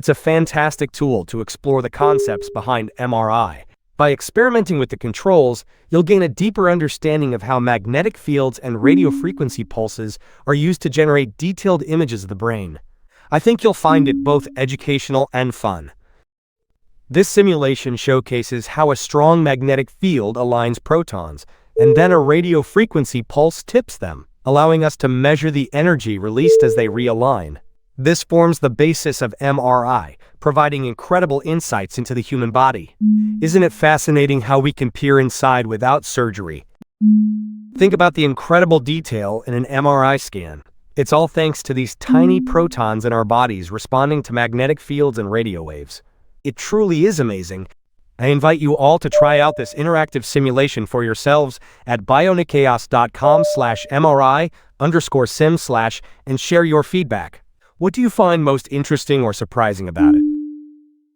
It's a fantastic tool to explore the concepts behind MRI. By experimenting with the controls, you'll gain a deeper understanding of how magnetic fields and radiofrequency pulses are used to generate detailed images of the brain. I think you'll find it both educational and fun. This simulation showcases how a strong magnetic field aligns protons, and then a radiofrequency pulse tips them, allowing us to measure the energy released as they realign. This forms the basis of MRI, providing incredible insights into the human body. Isn't it fascinating how we can peer inside without surgery? Think about the incredible detail in an MRI scan. It's all thanks to these tiny protons in our bodies responding to magnetic fields and radio waves. It truly is amazing. I invite you all to try out this interactive simulation for yourselves at bionichaos.com/MRI_sim/ and share your feedback. What do you find most interesting or surprising about it?